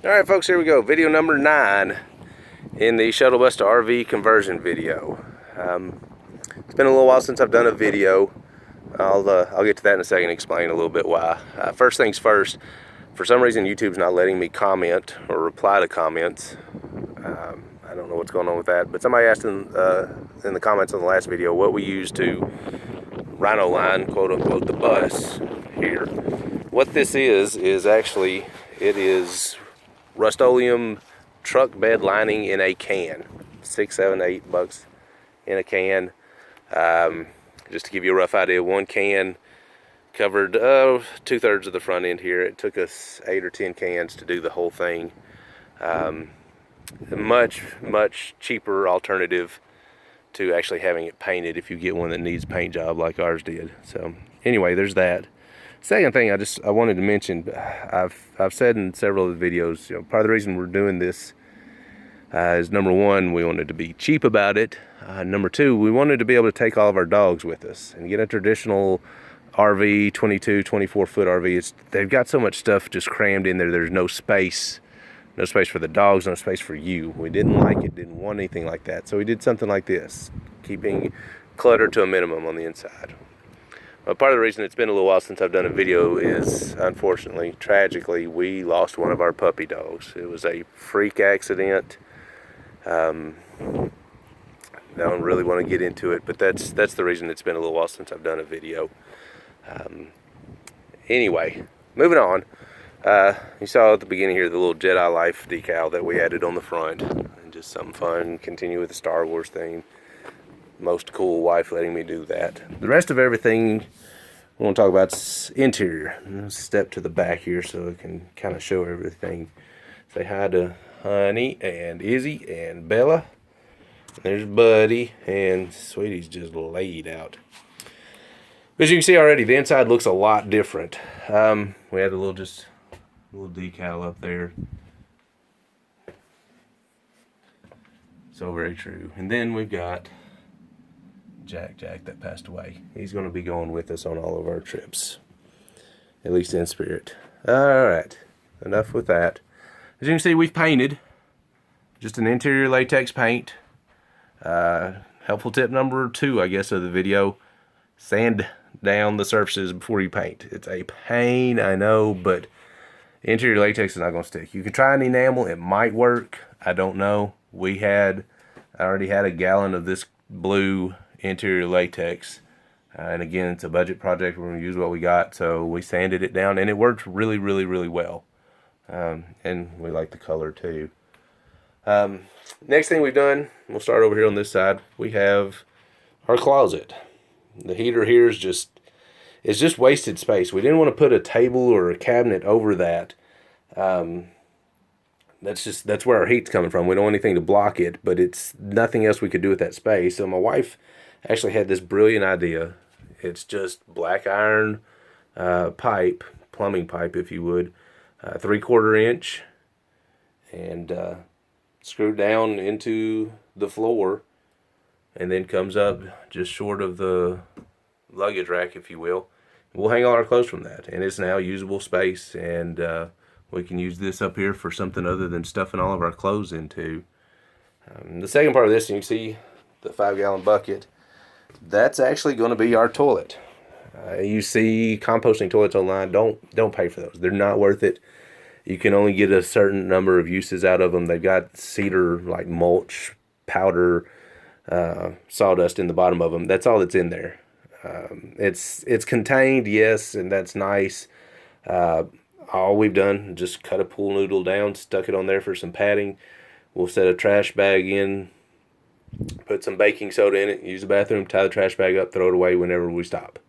Alright folks, here we go. Video number 9 in the shuttle bus to RV conversion video. It's been a little while since I've done a video. I'll get to that in a second and explain a little bit why. First things first, for some reason YouTube's not letting me comment or reply to comments. I don't know what's going on with that, but somebody asked in the comments on the last video what we use to rhino line, quote unquote, the bus here. What this is actually, it is Rust-Oleum truck bed lining in a can. $6, $7, $8 in a can. Just to give you a rough idea, one can covered 2/3 of the front end here. It took us 8 or 10 cans to do the whole thing. Much cheaper alternative to actually having it painted if you get one that needs a paint job like ours did. So anyway, there's that. Second thing I wanted to mention, I've said in several of the videos, part of the reason we're doing this is number one, we wanted to be cheap about it. Number two, we wanted to be able to take all of our dogs with us and get a traditional RV, 22, 24 foot RV. They've got so much stuff just crammed in there. There's no space for the dogs, no space for you. We didn't like it, didn't want anything like that. So we did something like this, keeping clutter to a minimum on the inside. Well, part of the reason it's been a little while since I've done a video is, unfortunately, tragically, we lost one of our puppy dogs. It was a freak accident. I don't really want to get into it, but that's the reason it's been a little while since I've done a video. Anyway, moving on. You saw at the beginning here the little Jedi Life decal that we added on the front. And just something fun, continue with the Star Wars thing. Most cool wife letting me do that. The rest of everything we want to talk about is interior. Let's step to the back here so I can kind of show everything. Say hi to Honey and Izzy and Bella. There's Buddy, and Sweetie's just laid out. As you can see already, the inside looks a lot different. We had a little decal up there. So very true. And then we've got Jack that passed away. He's going to be going with us on all of our trips, at least in spirit. Alright, enough with that. As you can see, we've painted just an interior latex paint. Helpful tip number 2, I guess, of the video: sand down the surfaces before you paint. It's a pain, I know, but interior latex is not going to stick. You can try an enamel, it might work, I don't know. I already had a gallon of this blue interior latex, and again, it's a budget project. We're going to use what we got, so we sanded it down, and it worked really well. And we like the color too. Next thing we've done, we'll start over here on this side. We have our closet. The heater here is just wasted space. We didn't want to put a table or a cabinet over that. That's where our heat's coming from. We don't want anything to block it, but it's nothing else we could do with that space. So my wife actually had this brilliant idea. It's just black iron pipe, plumbing pipe if you would, 3/4 inch, and screwed down into the floor, and then comes up just short of the luggage rack, if you will. We'll hang all our clothes from that, and it's now usable space, and we can use this up here for something other than stuffing all of our clothes into. The second part of this, you can see the 5-gallon bucket. That's actually going to be our toilet. You see composting toilets online. Don't pay for those. They're not worth it. You can only get a certain number of uses out of them. They've got cedar, like mulch, powder, sawdust in the bottom of them. That's all that's in there. It's contained, yes, and that's nice. All we've done is just cut a pool noodle down, stuck it on there for some padding. We'll set a trash bag in, put some baking soda in it, use the bathroom, tie the trash bag up, throw it away whenever we stop.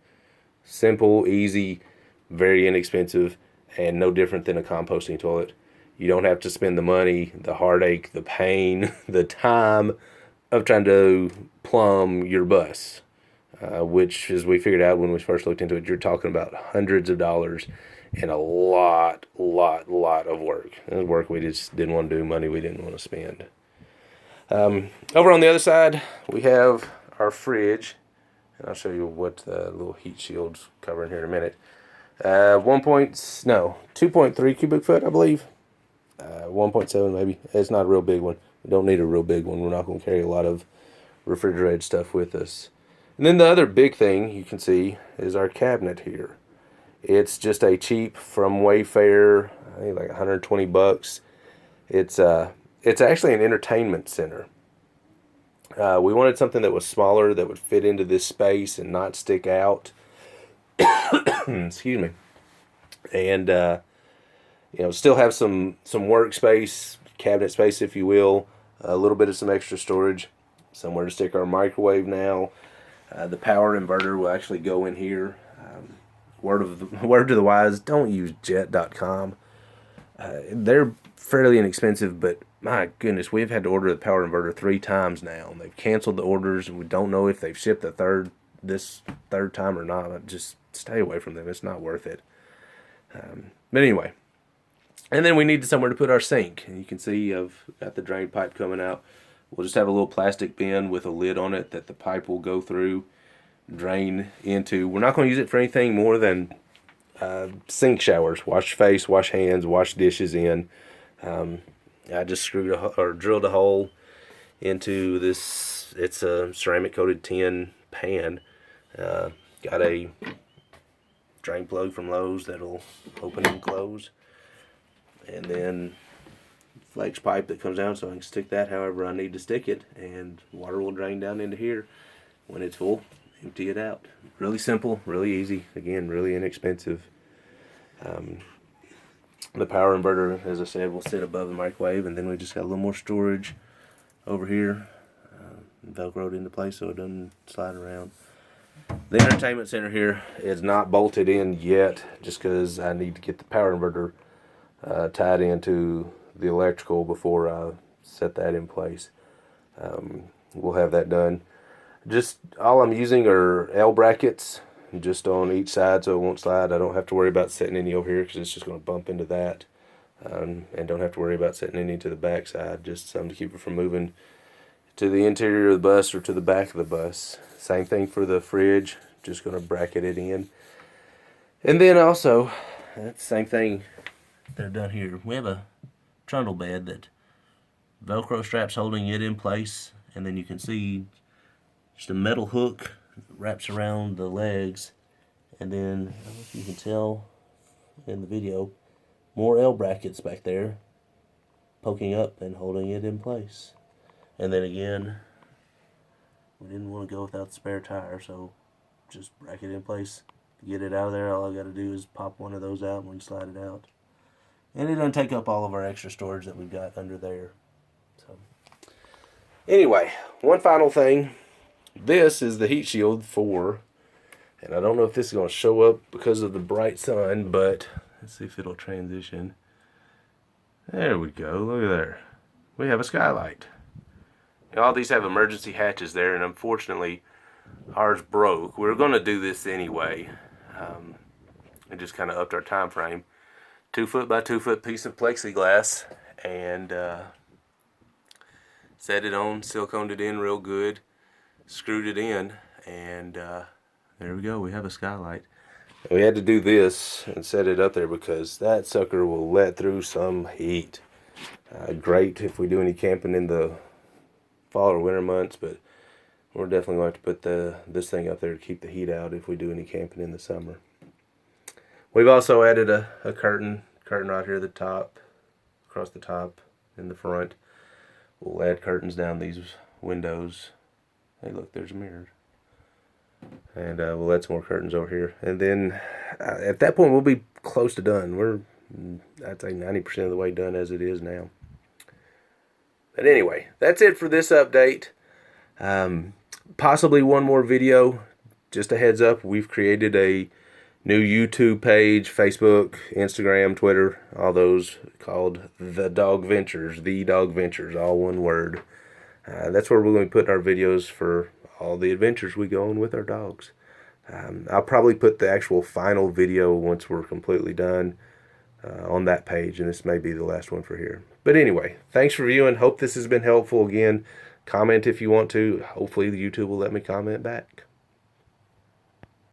Simple, easy, very inexpensive, and no different than a composting toilet. You don't have to spend the money, the heartache, the pain, the time of trying to plumb your bus, which, as we figured out when we first looked into it, you're talking about hundreds of dollars and a lot of work. It was work we just didn't want to do, money we didn't want to spend. Over on the other side, we have our fridge, and I'll show you what the little heat shield's covering here in a minute. 2.3 cubic foot, I believe. 1.7 maybe. It's not a real big one. We don't need a real big one. We're not going to carry a lot of refrigerated stuff with us. And then the other big thing you can see is our cabinet here. It's just a cheap from Wayfair, I think like 120 bucks. It's actually an entertainment center. We wanted something that was smaller, that would fit into this space and not stick out. Excuse me. And still have some workspace, cabinet space, if you will. A little bit of some extra storage, somewhere to stick our microwave now. The power inverter will actually go in here. Word to the wise, don't use jet.com. They're fairly inexpensive, but my goodness, we've had to order the power inverter 3 times now. They've canceled the orders, and we don't know if they've shipped this third time or not. Just stay away from them. It's not worth it. But anyway, and then we needed somewhere to put our sink. And you can see I've got the drain pipe coming out. We'll just have a little plastic bin with a lid on it that the pipe will go through, drain into. We're not going to use it for anything more than sink showers. Wash your face, wash hands, wash dishes in. I just drilled a hole into this. It's a ceramic coated tin pan. Got a drain plug from Lowe's that'll open and close, and then flex pipe that comes down so I can stick that however I need to stick it, and water will drain down into here. When it's full, empty it out. Really simple, really easy. Again, really inexpensive. The power inverter, as I said, will sit above the microwave, and then we just got a little more storage over here, velcroed into place so it doesn't slide around. The entertainment center here is not bolted in yet, just because I need to get the power inverter tied into the electrical before I set that in place. We'll have that done. Just all I'm using are L brackets, just on each side so it won't slide. I don't have to worry about setting any over here because it's just going to bump into that, and don't have to worry about setting any to the back side. Just something to keep it from moving to the interior of the bus or to the back of the bus. Same thing for the fridge, just going to bracket it in. And then also, that's the same thing that I've done here. We have a trundle bed that Velcro straps holding it in place, and then you can see just a metal hook wraps around the legs, and then I don't know if you can tell in the video, more L brackets back there poking up and holding it in place. And then again, we didn't want to go without the spare tire, so just bracket it in place. To get it out of there, all I got to do is pop one of those out and we can slide it out. And it doesn't take up all of our extra storage that we've got under there. So anyway, one final thing. This is the heat shield for, and I don't know if this is going to show up because of the bright sun, but let's see if it'll transition. There we go. Look at there. We have a skylight. Now, all these have emergency hatches there, and unfortunately ours broke. We were going to do this anyway, and just kind of upped our time frame. 2 foot by 2 foot piece of plexiglass, and set it on, siliconed it in real good, screwed it in, and there we go. We have a skylight. We had to do this and set it up there because that sucker will let through some heat. Great if we do any camping in the fall or winter months, but we're definitely going to have to put this thing up there to keep the heat out if we do any camping in the summer. We've also added a curtain right here at the top, across the top in the front. We'll add curtains down these windows. Hey, look, there's a mirror. And we'll add some more curtains over here. And then at that point, we'll be close to done. We're, I'd say, 90% of the way done as it is now. But anyway, that's it for this update. Possibly one more video. Just a heads up, we've created a new YouTube page, Facebook, Instagram, Twitter, all those, called The Dog Ventures, all one word. That's where we're going to put our videos for all the adventures we go on with our dogs. I'll probably put the actual final video once we're completely done on that page, and this may be the last one for here. But anyway, thanks for viewing. Hope this has been helpful. Again, comment if you want to. Hopefully the YouTube will let me comment back.